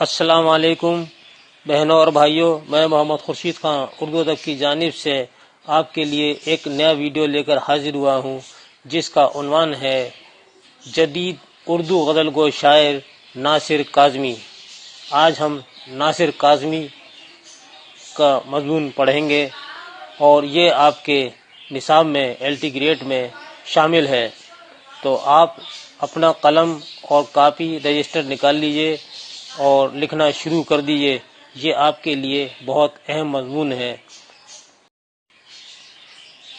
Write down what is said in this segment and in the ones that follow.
السلام علیکم بہنوں اور بھائیوں، میں محمد خورشید خان اردو ادب کی جانب سے آپ کے لیے ایک نیا ویڈیو لے کر حاضر ہوا ہوں، جس کا عنوان ہے جدید اردو غزل گو شاعر ناصر کاظمی۔ آج ہم ناصر کاظمی کا مضمون پڑھیں گے اور یہ آپ کے نصاب میں LT گریڈ میں شامل ہے، تو آپ اپنا قلم اور کاپی رجسٹر نکال لیجئے اور لکھنا شروع کر دیجئے۔ یہ آپ کے لیے بہت اہم مضمون ہے۔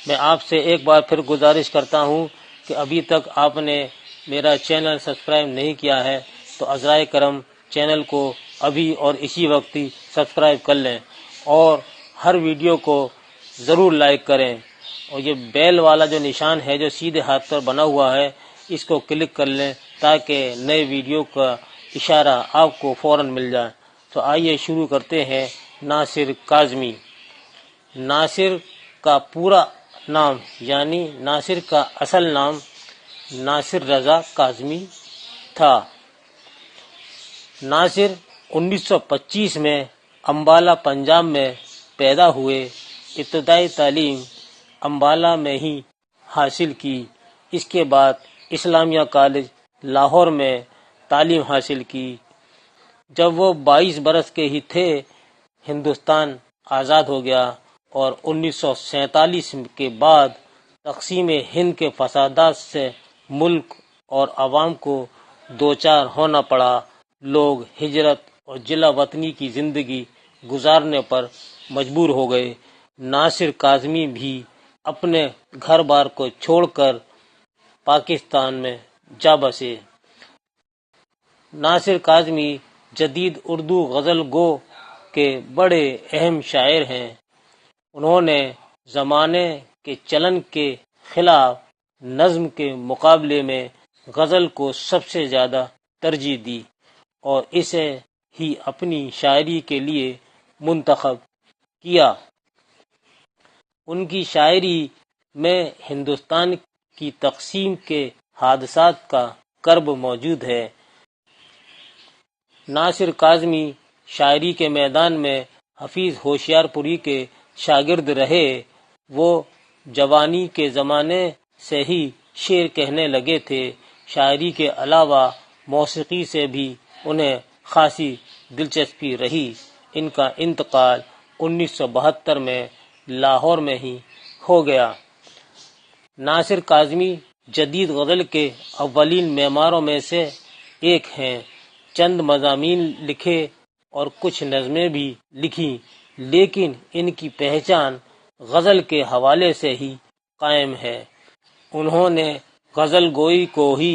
میں آپ سے ایک بار پھر گزارش کرتا ہوں کہ ابھی تک آپ نے میرا چینل سبسکرائب نہیں کیا ہے تو عذرائے کرم چینل کو ابھی اور اسی وقت ہی سبسکرائب کر لیں اور ہر ویڈیو کو ضرور لائک کریں، اور یہ بیل والا جو نشان ہے جو سیدھے ہاتھ پر بنا ہوا ہے اس کو کلک کر لیں تاکہ نئے ویڈیو کا اشارہ آپ کو فوراً مل جائے۔ تو آئیے شروع کرتے ہیں۔ ناصر کاظمی۔ ناصر کا پورا نام یعنی ناصر کا اصل نام ناصر رضا کاظمی تھا۔ ناصر 1925 میں امبالہ پنجاب میں پیدا ہوئے۔ ابتدائی تعلیم امبالہ میں ہی حاصل کی۔ اس کے بعد اسلامیہ کالج لاہور میں تعلیم حاصل کی۔ جب وہ 22 برس کے ہی تھے ہندوستان آزاد ہو گیا اور 1947 کے بعد تقسیم ہند کے فسادات سے ملک اور عوام کو دوچار ہونا پڑا۔ لوگ ہجرت اور جلا وطنی کی زندگی گزارنے پر مجبور ہو گئے۔ ناصر کاظمی بھی اپنے گھر بار کو چھوڑ کر پاکستان میں جا بسے۔ ناصر کاظمی جدید اردو غزل گو کے بڑے اہم شاعر ہیں۔ انہوں نے زمانے کے چلن کے خلاف نظم کے مقابلے میں غزل کو سب سے زیادہ ترجیح دی اور اسے ہی اپنی شاعری کے لیے منتخب کیا۔ ان کی شاعری میں ہندوستان کی تقسیم کے حادثات کا کرب موجود ہے۔ ناصر کاظمی شاعری کے میدان میں حفیظ ہوشیار پوری کے شاگرد رہے۔ وہ جوانی کے زمانے سے ہی شعر کہنے لگے تھے۔ شاعری کے علاوہ موسیقی سے بھی انہیں خاصی دلچسپی رہی۔ ان کا انتقال 1972 میں لاہور میں ہی ہو گیا۔ ناصر کاظمی جدید غزل کے اولین معماروں میں سے ایک ہیں۔ چند مضامین لکھے اور کچھ نظمیں بھی لکھیں، لیکن ان کی پہچان غزل کے حوالے سے ہی قائم ہے۔ انہوں نے غزل گوئی کو ہی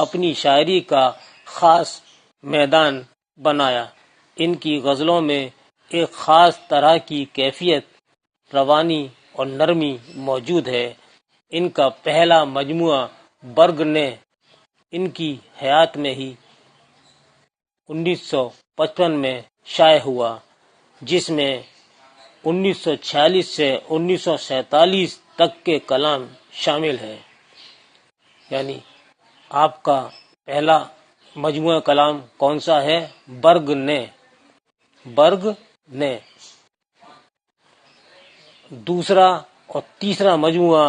اپنی شاعری کا خاص میدان بنایا۔ ان کی غزلوں میں ایک خاص طرح کی کیفیت، روانی اور نرمی موجود ہے۔ ان کا پہلا مجموعہ برگ نے ان کی حیات میں ہی 1955 میں شائع ہوا، جس میں 1946 سے 1947 تک کے کلام شامل ہیں۔ یعنی آپ کا پہلا مجموعہ کلام کون سا ہے؟ برگ نے۔ برگ نے۔ دوسرا اور تیسرا مجموعہ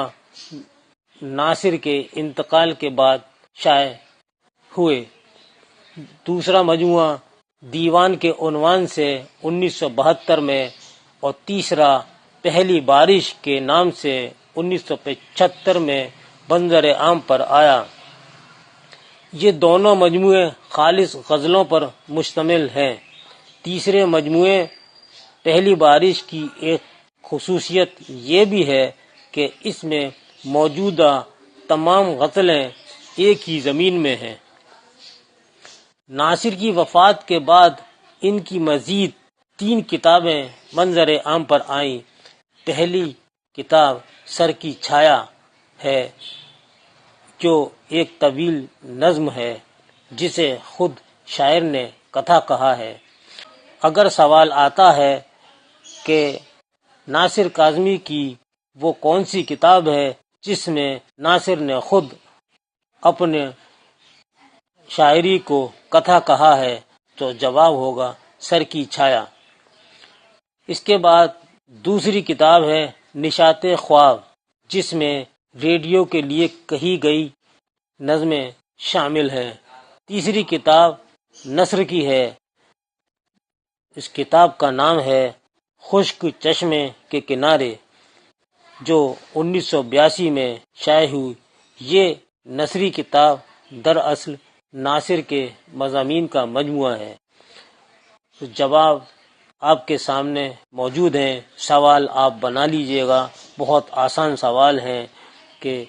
ناصر کے انتقال کے بعد شائع ہوئے۔ دوسرا مجموعہ دیوان کے عنوان سے 1972 میں اور تیسرا پہلی بارش کے نام سے 1975 میں منظر عام پر آیا۔ یہ دونوں مجموعے خالص غزلوں پر مشتمل ہیں۔ تیسرے مجموعے پہلی بارش کی ایک خصوصیت یہ بھی ہے کہ اس میں موجودہ تمام غزلیں ایک ہی زمین میں ہیں۔ ناصر کی وفات کے بعد ان کی مزید 3 کتابیں منظر عام پر آئیں۔ پہلی کتاب سر کی چھایا ہے، جو ایک طویل نظم ہے جسے خود شاعر نے کتھا کہا ہے۔ اگر سوال آتا ہے کہ ناصر کاظمی کی وہ کون سی کتاب ہے جس میں ناصر نے خود اپنے شاعری کو کتھا کہا ہے، تو جواب ہوگا سر کی چھایا۔ اس کے بعد دوسری کتاب ہے نشاط خواب، جس میں ریڈیو کے لیے کہی گئی نظمیں شامل ہیں۔ تیسری کتاب نثر کی ہے۔ اس کتاب کا نام ہے خشک چشمے کے کنارے، جو 1982 میں شائع ہوئی۔ یہ نثری کتاب دراصل ناصر کے مضامین کا مجموعہ ہے۔ جواب آپ کے سامنے موجود ہیں، سوال آپ بنا لیجئے گا۔ بہت آسان سوال ہے کہ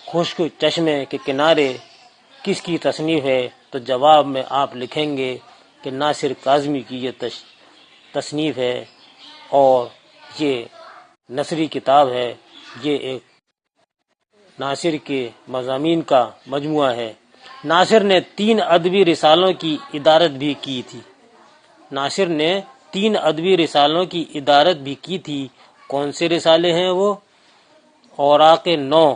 خشک چشمے کے کنارے کس کی تصنیف ہے؟ تو جواب میں آپ لکھیں گے کہ ناصر کاظمی کی یہ تصنیف ہے اور یہ نثری کتاب ہے۔ یہ ایک ناصر کے مضامین کا مجموعہ ہے۔ ناصر نے 3 ادبی رسالوں کی ادارت بھی کی تھی۔ ناصر نے 3 ادبی رسالوں کی ادارت بھی کی تھی۔ کون سے رسالے ہیں وہ؟ اوراق نو،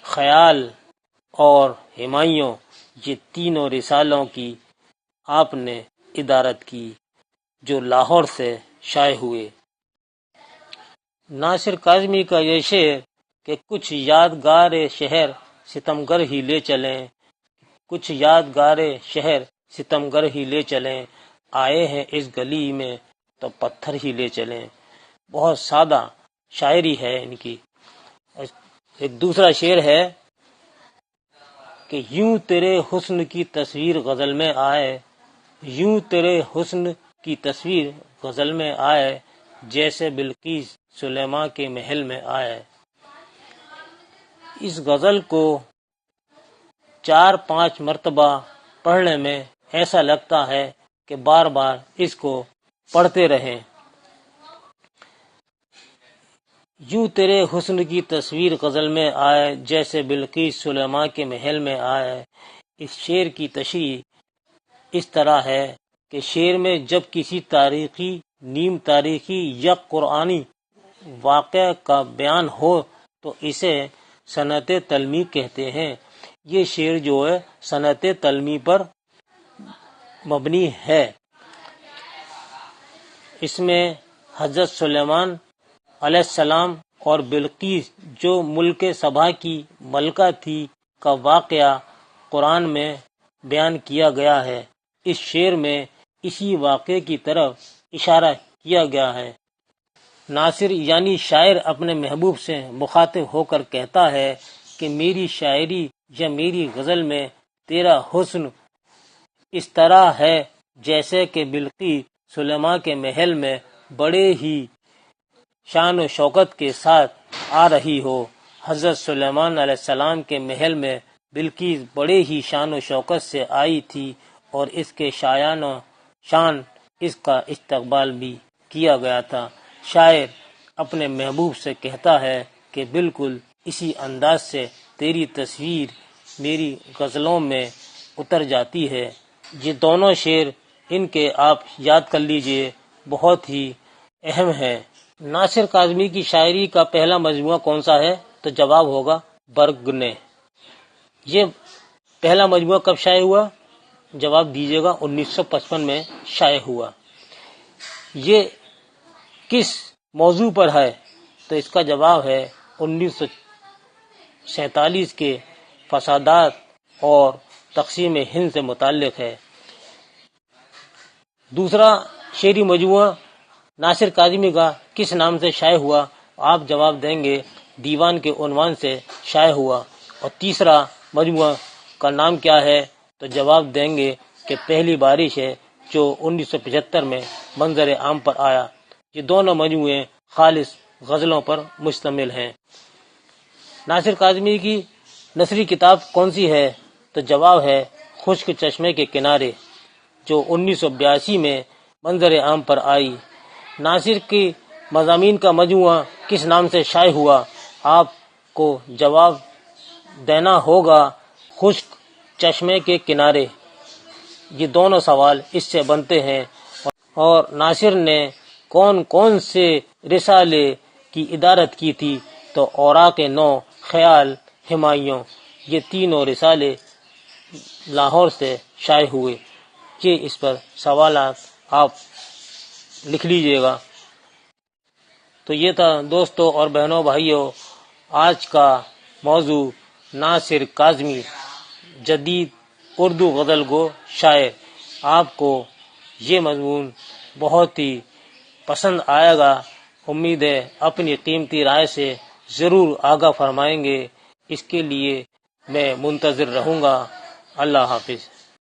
خیال اور ہمایوں، یہ تینوں رسالوں کی آپ نے ادارت کی، جو لاہور سے شائع ہوئے۔ ناصر کاظمی کا یہ شعر کہ کچھ یادگار شہر ستمگر ہی لے چلیں، کچھ یادگار شہر ستمگر ہی لے چلیں، آئے ہیں اس گلی میں تو پتھر ہی لے چلیں، بہت سادہ شاعری ہے ان کی۔ ایک دوسرا شعر ہے کہ یوں تیرے حسن کی تصویر غزل میں آئے، یوں تیرے حسن کی تصویر غزل میں آئے، جیسے بلقیس سلیماں کے محل میں آئے۔ اس غزل کو 4-5 مرتبہ پڑھنے میں ایسا لگتا ہے کہ بار بار اس کو پڑھتے رہیں۔ یوں تیرے حسن کی تصویر غزل میں آئے، جیسے بلقیس سلیماں کے محل میں آئے۔ اس شعر کی تشریح اس طرح ہے کہ شعر میں جب کسی تاریخی، نیم تاریخی یا قرآنی واقعہ کا بیان ہو تو اسے صنعت تلمیح کہتے ہیں۔ یہ شعر جو ہے صنعت تلمیح پر مبنی ہے۔ اس میں حضرت سلیمان علیہ السلام اور بلقیس جو ملک سبا کی ملکہ تھی کا واقعہ قرآن میں بیان کیا گیا ہے۔ اس شعر میں اسی واقعے کی طرف اشارہ کیا گیا ہے۔ ناصر یعنی شاعر اپنے محبوب سے مخاطب ہو کر کہتا ہے کہ میری شاعری یا میری غزل میں تیرا حسن اس طرح ہے جیسے کہ بلقیس سلیماں کے محل میں بڑے ہی شان و شوکت کے ساتھ آ رہی ہو۔ حضرت سلیمان علیہ السلام کے محل میں بلقیس بڑے ہی شان و شوکت سے آئی تھی اور اس کے شایان و شان اس کا استقبال بھی کیا گیا تھا۔ شاعر اپنے محبوب سے کہتا ہے کہ بالکل اسی انداز سے تیری تصویر میری غزلوں میں اتر جاتی ہے۔ یہ دونوں شعر ان کے آپ یاد کر لیجئے، بہت ہی اہم ہے۔ ناصر کاظمی کی شاعری کا پہلا مجموعہ کون سا ہے؟ تو جواب ہوگا برگنے۔ یہ پہلا مجموعہ کب شائع ہوا؟ جواب دیجیے گا 1955 میں شائع ہوا۔ یہ کس موضوع پر ہے؟ تو اس کا جواب ہے 1947 کے فسادات اور تقسیم ہند سے متعلق ہے۔ دوسرا شعری مجموعہ ناصر کاظمی کا کس نام سے شائع ہوا؟ آپ جواب دیں گے دیوان کے عنوان سے شائع ہوا۔ اور تیسرا مجموعہ کا نام کیا ہے؟ تو جواب دیں گے کہ پہلی بارش ہے، جو 1975 میں منظر عام پر آیا۔ یہ دونوں مجموعے خالص غزلوں پر مشتمل ہیں۔ ناصر کاظمی کی نثری کتاب کون سی ہے؟ تو جواب ہے خشک چشمے کے کنارے، جو 1982 میں منظر عام پر آئی۔ ناصر کی مضامین کا مجموعہ کس نام سے شائع ہوا؟ آپ کو جواب دینا ہوگا خشک چشمے کے کنارے۔ یہ دونوں سوال اس سے بنتے ہیں۔ اور ناصر نے کون کون سے رسالے کی ادارت کی تھی؟ تو اوراق نو، خیال، ہمایوں، یہ تینوں رسالے لاہور سے شائع ہوئے۔ کہ اس پر سوالات آپ لکھ لیجئے گا۔ تو یہ تھا دوستوں اور بہنوں بھائیوں آج کا موضوع ناصر کاظمی جدید اردو غزل گو شاعر۔ آپ کو یہ مضمون بہت ہی پسند آئے گا، امید ہے اپنی قیمتی رائے سے ضرور آگاہ فرمائیں گے۔ اس کے لیے میں منتظر رہوں گا۔ اللہ حافظ۔